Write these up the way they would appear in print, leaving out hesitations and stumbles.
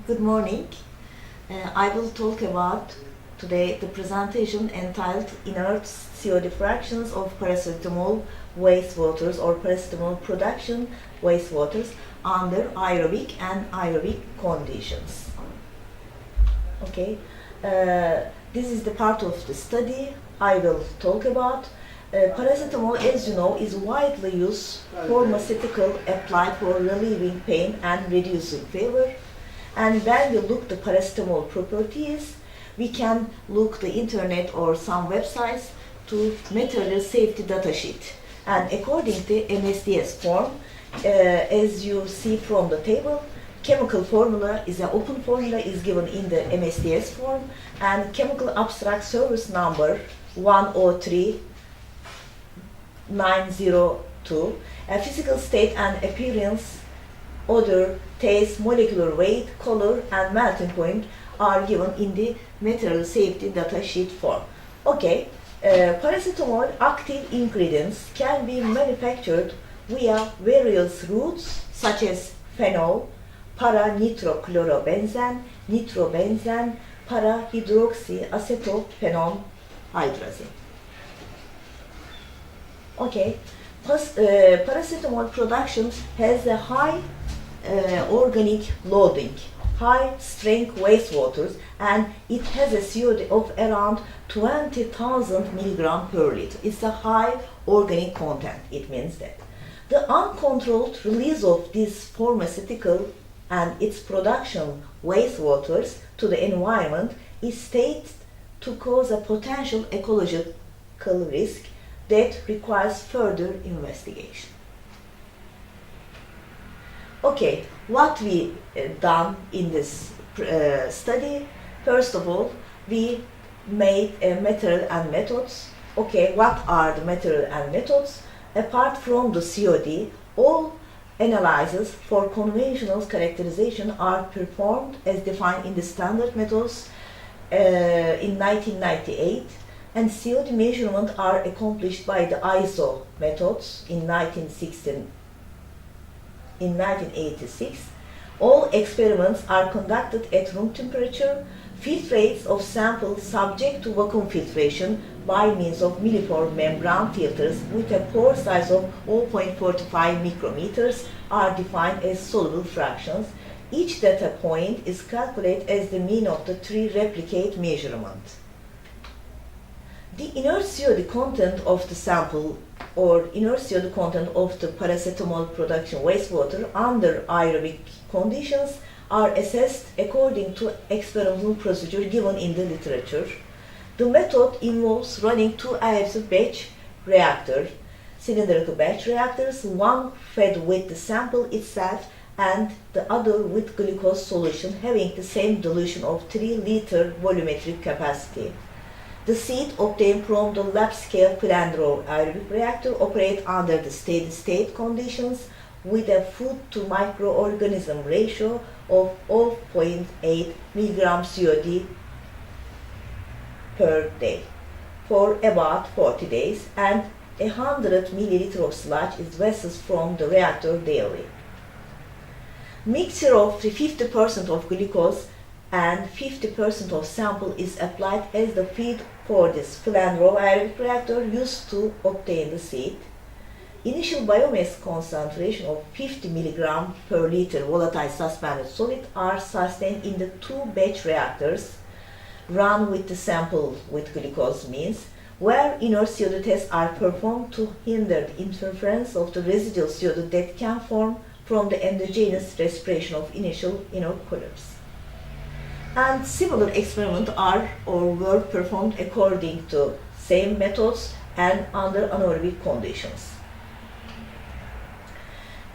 Good morning. I will talk about today the presentation entitled Inert COD fractions of paracetamol wastewaters or paracetamol production wastewaters under aerobic and aerobic conditions. Okay, this is the part of the study I will talk about. Paracetamol, as you know, is widely used pharmaceutical applied for relieving pain and reducing fever. And when we look the paracetamol properties, we can look the internet or some websites to material safety data sheet. And according to MSDS form, as you see from the table, chemical formula is an open formula is given in the MSDS form, and chemical abstract service number 103902, a physical state and appearance, odor, taste, molecular weight, color, and melting point are given in the material safety data sheet form. Okay, paracetamol active ingredients can be manufactured via various routes such as phenol, para-nitrochlorobenzene, nitrobenzene, para-hydroxyacetophenolhydrazine. Okay, paracetamol production has a high organic loading, high strength wastewaters, and it has a COD of around 20,000 milligram per liter. It's a high organic content. It means that the uncontrolled release of this pharmaceutical and its production wastewaters to the environment is stated to cause a potential ecological risk that requires further investigation. Okay, what we done in this study, first of all, we made material and methods. Okay, what are the material and methods? Apart from the COD, all analyses for conventional characterization are performed as defined in the standard methods in 1998, and COD measurements are accomplished by the ISO methods in 1986. All experiments are conducted at room temperature. Filtrates of samples subject to vacuum filtration by means of millipore membrane filters with a pore size of 0.45 micrometers are defined as soluble fractions. Each data point is calculated as the mean of the three replicate measurements. The inert COD content of the sample or inert COD content of the paracetamol production wastewater under aerobic conditions are assessed according to experimental procedure given in the literature. The method involves running two aerobic batch reactors, cylindrical batch reactors, one fed with the sample itself and the other with glucose solution having the same dilution of 3-liter volumetric capacity. The seed obtained from the lab-scale Flandreau aerobic reactor operates under the steady-state conditions with a food-to-microorganism ratio of 0.8 mg COD per day for about 40 days, and 100 milliliters of sludge is vessels from the reactor daily. Mixture of 50% of glucose and 50% of sample is applied as the feed for this Flandreau aerobic reactor used to obtain the seed. Initial biomass concentration of 50 mg per liter volatile suspended solid are sustained in the two batch reactors run with the sample with glucose means, where inert COD tests are performed to hinder the interference of the residual COD that can form from the endogenous respiration of initial inoculums. And similar experiments are or were performed according to same methods and under anaerobic conditions.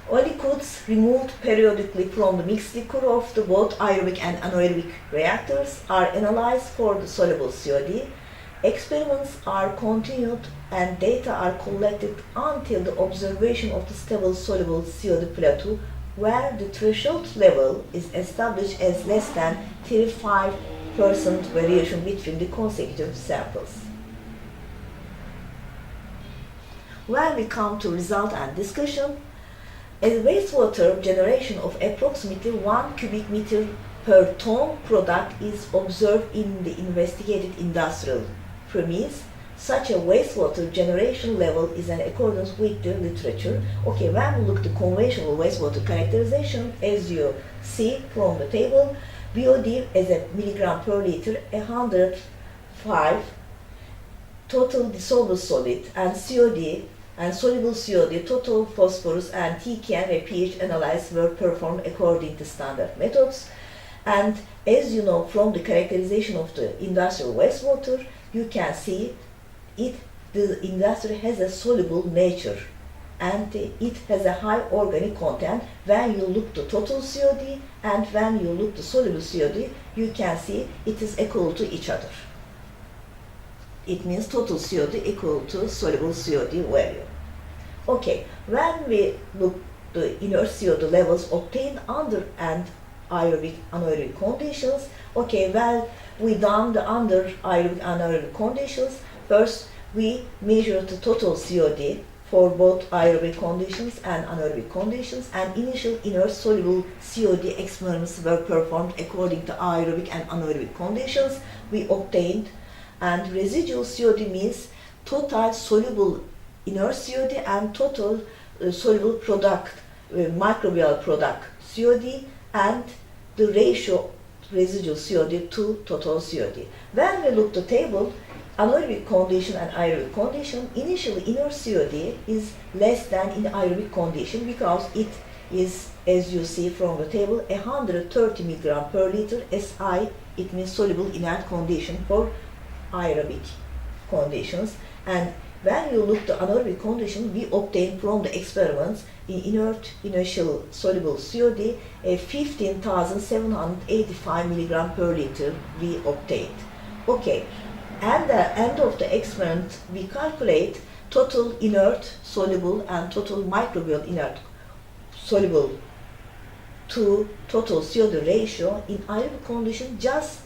Liquids removed periodically from the mixed liquor of the both aerobic and anaerobic reactors are analyzed for the soluble COD. Experiments are continued and data are collected until the observation of the stable soluble COD plateau, where the threshold level is established as less than 35% variation between the consecutive samples. When we come to result and discussion, a wastewater generation of approximately 1 cubic meter per ton product is observed in the investigated industrial premise. Such a wastewater generation level is in accordance with the literature. Okay, when we look at the conventional wastewater characterization, as you see from the table, BOD as a milligram per liter, 105 total dissolved solid, and COD and soluble COD, total phosphorus, and TKM and pH analysis were performed according to standard methods. And as you know from the characterization of the industrial wastewater, you can see the industry has a soluble nature and it has a high organic content. When you look to total COD and when you look to soluble COD, you can see it is equal to each other. It means total COD equal to soluble COD value. Okay, when we look the inert COD levels obtained under and aerobic anaerobic conditions, okay, well, we done the under aerobic anaerobic conditions. First, we measure the total COD for both aerobic conditions and anaerobic conditions, and initial inert soluble COD experiments were performed according to aerobic and anaerobic conditions. We obtained, and residual COD means total soluble inert COD and total soluble product, microbial product COD, and the ratio residual COD to total COD. When we look the table, anaerobic condition and aerobic condition, initially inert COD is less than in aerobic condition because it is, as you see from the table, 130 milligram per liter SI, it means soluble inert condition for aerobic conditions. And when you look the anaerobic condition, we obtained from the experiments in inert initial soluble COD a 15,785 milligram per liter we obtained. Okay, at the end of the experiment, we calculate total inert soluble and total microbial inert soluble to total COD ratio. In aerobic condition, just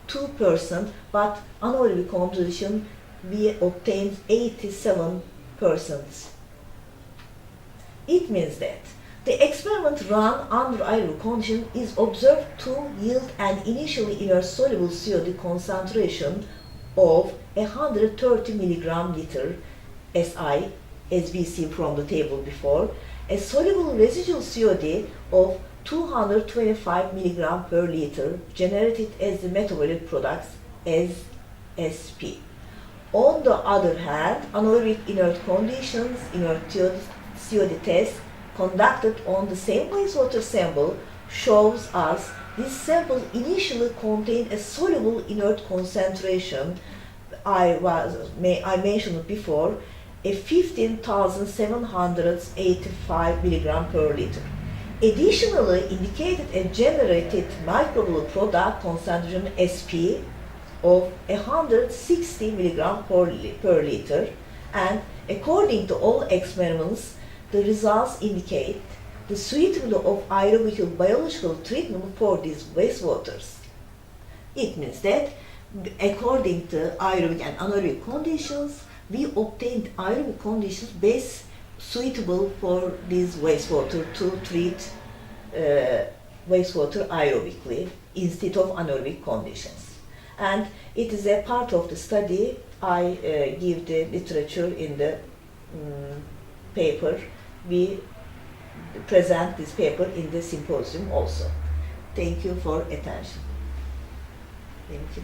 2%, but anaerobic condition we obtained 87%. It means that the experiment run under aerobic condition is observed to yield an initially inert soluble COD concentration of 130 milligram liter SI, as we see from the table before, a soluble residual COD of 225 milligram per liter generated as the metabolic products as SP. On the other hand, anaerobic inert conditions, inert COD test conducted on the same wastewater sample shows us this sample initially contained a soluble inert concentration, I mentioned before, a 15,785 milligram per liter. Additionally, indicated a generated microbial product concentration SP of 160 milligram per liter, and according to all experiments, the results indicate the suitability of aerobic biological treatment for these wastewaters. It means that according to aerobic and anaerobic conditions, we obtained aerobic conditions best suitable for this wastewater to treat wastewater aerobically instead of anaerobic conditions. And it is a part of the study. I give the literature in the paper. We present this paper in the symposium also. Thank you for attention. Thank you.